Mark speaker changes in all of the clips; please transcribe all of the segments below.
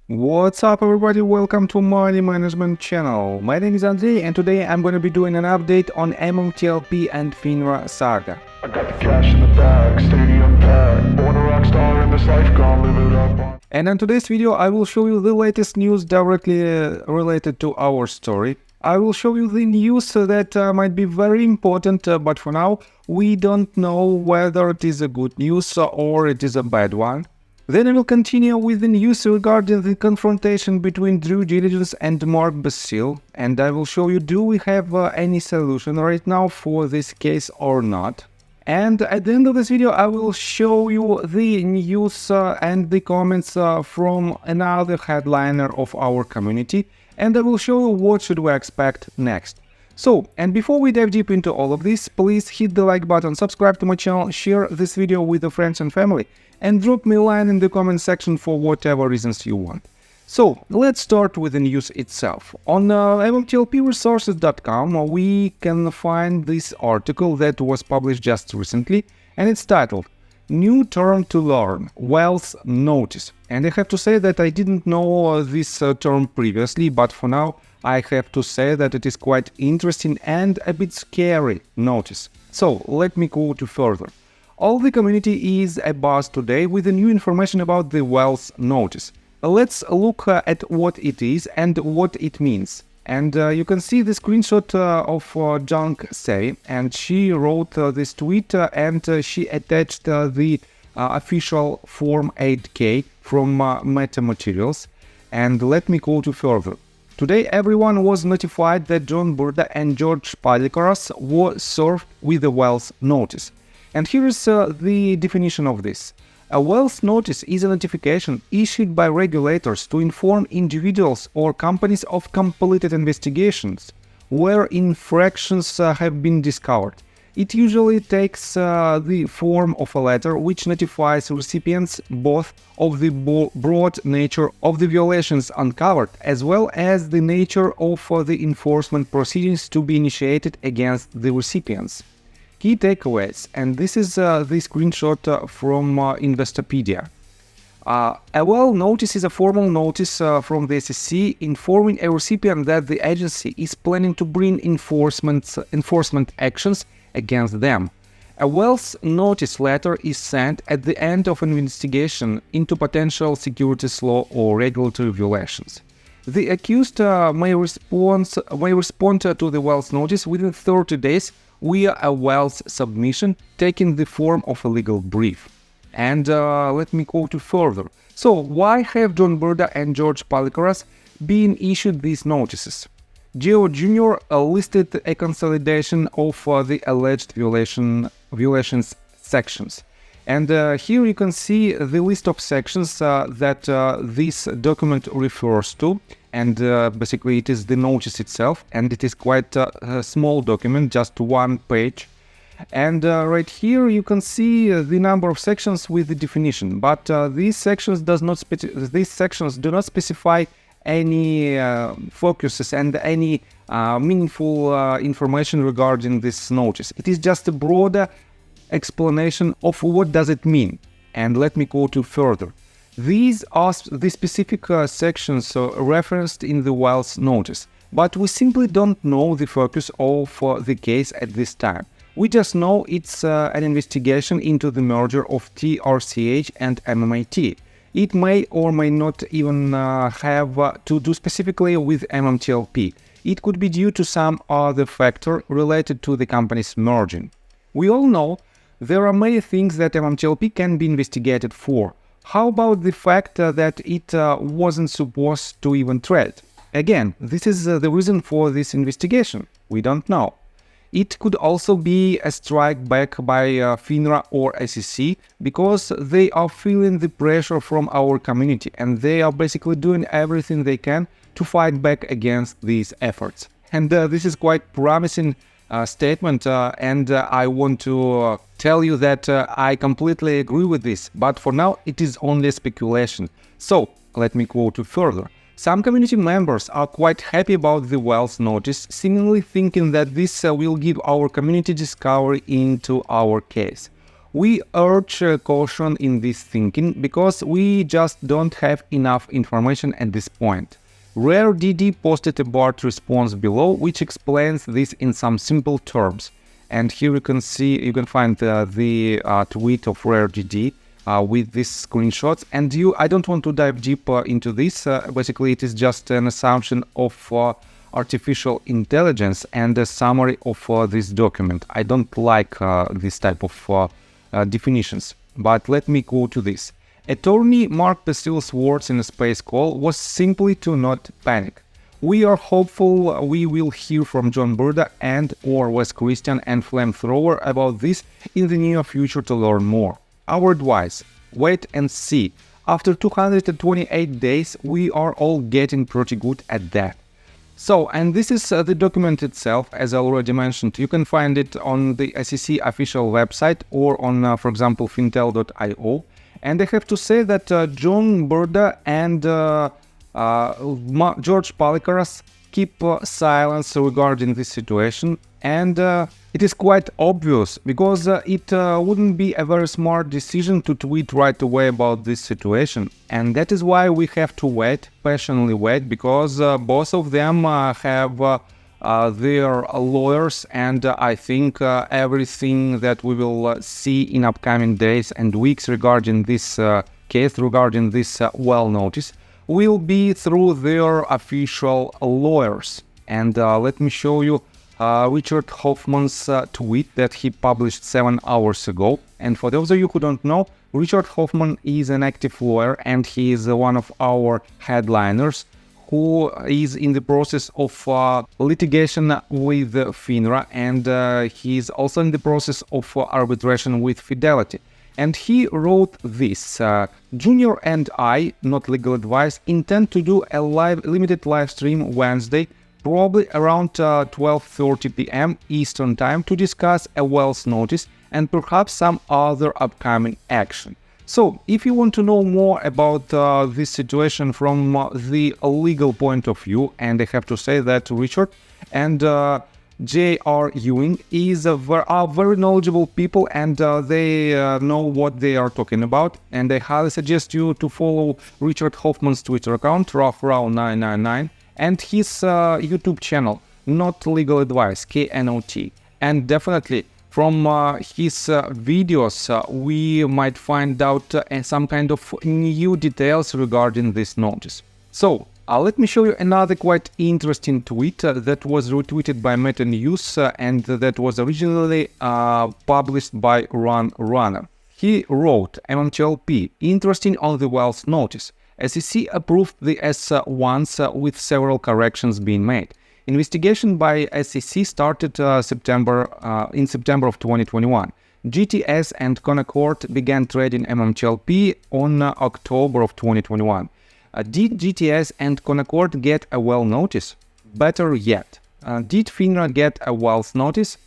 Speaker 1: What's up everybody, welcome to Money Management channel. My name is Andrei and today I'm going to be doing an update on MMTLP and FINRA saga.
Speaker 2: I got the cash in the bag, stadium packed, born a rock star in this life, gonna live it up.
Speaker 1: And in today's video I will show you the latest news directly related to our story. I will show you the news that might be very important, but for now we don't know whether it is a good news or it is a bad one. Then I will continue with the news regarding the confrontation between Diligence and Basile, and I will show you do we have any solution right now for this case or not. And at the end of this video I will show you the news and the comments from another headliner of our community, and I will show you what should we expect next. So, and before we dive deep into all of this, please hit the like button, subscribe to my channel, share this video with your friends and family, and drop me a line in the comment section for whatever reasons you want. So, let's start with the news itself. On MMTLPresources.com we can find this article that was published just recently, and it's titled New Term to Learn, Wealth Notice. And I have to say that I didn't know this term previously, but for now I have to say that it is quite interesting and a bit scary notice. So let me go to further. All the community is abuzz today with the new information about the wealth notice. Let's look at what it is and what it means. And you can see the screenshot of Junk Say, and she wrote this tweet and she attached the official Form 8K from Metamaterials. And let me go to further. Today everyone was notified that John Burda and George Palikaras were served with a wealth notice. And here is the definition of this. A wealth notice is a notification issued by regulators to inform individuals or companies of completed investigations where infractions have been discovered. It usually takes the form of a letter which notifies recipients both of the broad nature of the violations uncovered as well as the nature of the enforcement proceedings to be initiated against the recipients. Key takeaways, and this is the screenshot from Investopedia. A wealth notice is a formal notice from the SEC informing a recipient that the agency is planning to bring enforcement actions against them. A wealth notice letter is sent at the end of an investigation into potential securities law or regulatory violations. The accused may respond to the wealth notice within 30 days via a wealth submission taking the form of a legal brief. And let me go to further. So why have John Burda and George Palikaras been issued these notices? Geo Jr. listed a consolidation of the alleged violations sections. And here you can see the list of sections that this document refers to. And basically it is the notice itself, and it is quite a small document, just one page. And right here you can see the number of sections with the definition, but these sections do not specify any focuses and any meaningful information regarding this notice. It is just a broader explanation of what does it mean. And let me go to further. These are the specific sections referenced in the wealth notice, but we simply don't know the focus of the case at this time. We just know it's an investigation into the merger of TRCH and MMAT. It may or may not even have to do specifically with MMTLP. It could be due to some other factor related to the company's merging. We all know there are many things that MMTLP can be investigated for. How about the fact that it wasn't supposed to even trade? Again, this is the reason for this investigation. We don't know. It could also be a strike back by FINRA or SEC because they are feeling the pressure from our community and they are basically doing everything they can to fight back against these efforts. And this is quite promising statement, and I want to tell you that I completely agree with this, but for now it is only speculation. So let me go to further. Some community members are quite happy about the wealth notice, seemingly thinking that this will give our community discovery into our case. We urge caution in this thinking because we just don't have enough information at this point. Rare DD posted a bot response below which explains this in some simple terms. And here you can find the tweet of Rare DD with these screenshots. And I don't want to dive deeper into this. Basically, it is just an assumption of artificial intelligence and a summary of this document. I don't like this type of definitions, but let me go to this. Attorney Mark Basile's words in a space call was simply to not panic. We are hopeful we will hear from John Burda and/or Wes Christian and Flamethrower about this in the near future to learn more. Our advice: wait and see. After 228 days, we are all getting pretty good at that. So, and this is the document itself, as I already mentioned. You can find it on the SEC official website or on, for example, fintel.io. And I have to say that John Burda and George Palikaras keep silence regarding this situation. And it is quite obvious, because it wouldn't be a very smart decision to tweet right away about this situation. And that is why we have to wait, patiently wait, because both of them have their lawyers, and I think everything that we will see in upcoming days and weeks regarding this case, regarding this well notice, will be through their official lawyers. And let me show you Richard Hoffman's tweet that he published 7 hours ago. And for those of you who don't know, Richard Hoffman is an active lawyer, and he is one of our headliners who is in the process of litigation with FINRA, and he is also in the process of arbitration with Fidelity. And he wrote this: Junior and I, not legal advice, intend to do a limited live stream Wednesday, probably around 12:30 p.m. Eastern Time, to discuss a Wells notice and perhaps some other upcoming action. So, if you want to know more about this situation from the legal point of view, and I have to say that Richard and J.R. Ewing are very knowledgeable people, and they know what they are talking about. And I highly suggest you to follow Richard Hoffman's Twitter account, roughrow999, and his YouTube channel, Not Legal Advice, KNOT. And definitely, from his videos, we might find out some kind of new details regarding this notice. So, let me show you another quite interesting tweet that was retweeted by Meta News and that was originally published by Runner. He wrote, MMTLP, interesting on the Wells notice. SEC approved the S1s with several corrections being made. Investigation by SEC started in September of 2021. GTS and Concord began trading MMTLP on October of 2021. Did GTS and Concord get a well notice? Better yet, did FINRA get a Wells notice?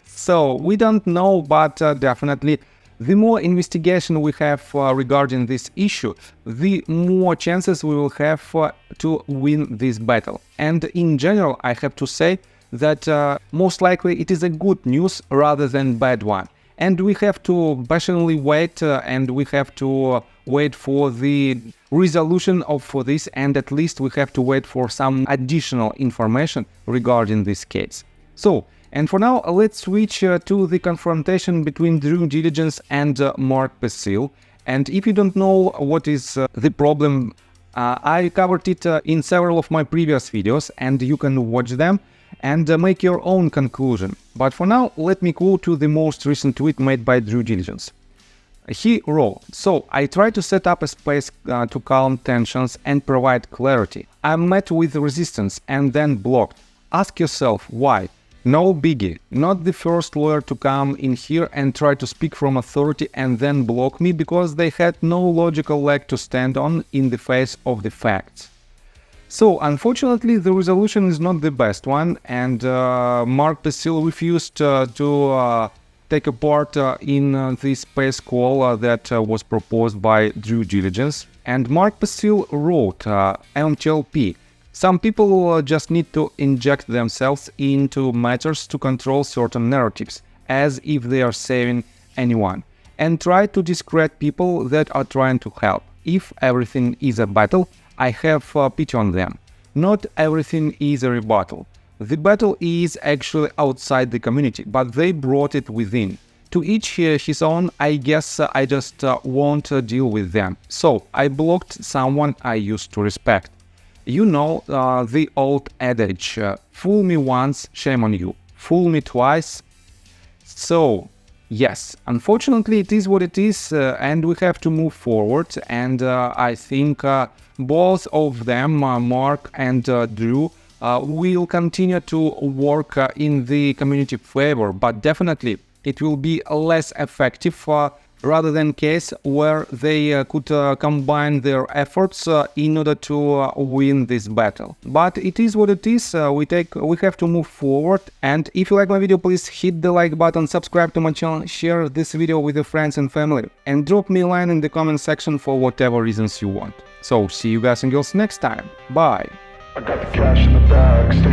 Speaker 1: So, we don't know, but definitely the more investigation we have regarding this issue, the more chances we will have to win this battle. And in general, I have to say that most likely it is a good news rather than bad one. And we have to patiently wait, and we have to wait for the resolution for this, and at least we have to wait for some additional information regarding this case. So, and for now, let's switch to the confrontation between Diligence and Mark Basile. And if you don't know what is the problem, I covered it in several of my previous videos, and you can watch them and make your own conclusion. But for now, let me go to the most recent tweet made by Diligence. He wrote, so I tried to set up a space to calm tensions and provide clarity. I met with resistance and then blocked. Ask yourself why. No biggie, not the first lawyer to come in here and try to speak from authority and then block me because they had no logical leg to stand on in the face of the facts. So, unfortunately, the resolution is not the best one, and Mark Basile refused to take a part in this space call that was proposed by Diligence. And Mark Basile wrote, MMTLP, some people just need to inject themselves into matters to control certain narratives, as if they are saving anyone, and try to discredit people that are trying to help. If everything is a battle, I have pity on them. Not everything is a rebuttal. The battle is actually outside the community, but they brought it within. To each his own, I guess I just won't deal with them. So I blocked someone I used to respect. You know the old adage, fool me once, shame on you. Fool me twice. So, yes, unfortunately it is what it is, and we have to move forward, and I think both of them, Mark and Drew, will continue to work in the community favor, but definitely it will be less effective rather than case where they could combine their efforts in order to win this battle. But it is what it is. We have to move forward. And if you like my video, please hit the like button, subscribe to my channel, share this video with your friends and family, and drop me a line in the comment section for whatever reasons you want. So see you guys and girls next time. Bye.
Speaker 2: I got the cash in the bag.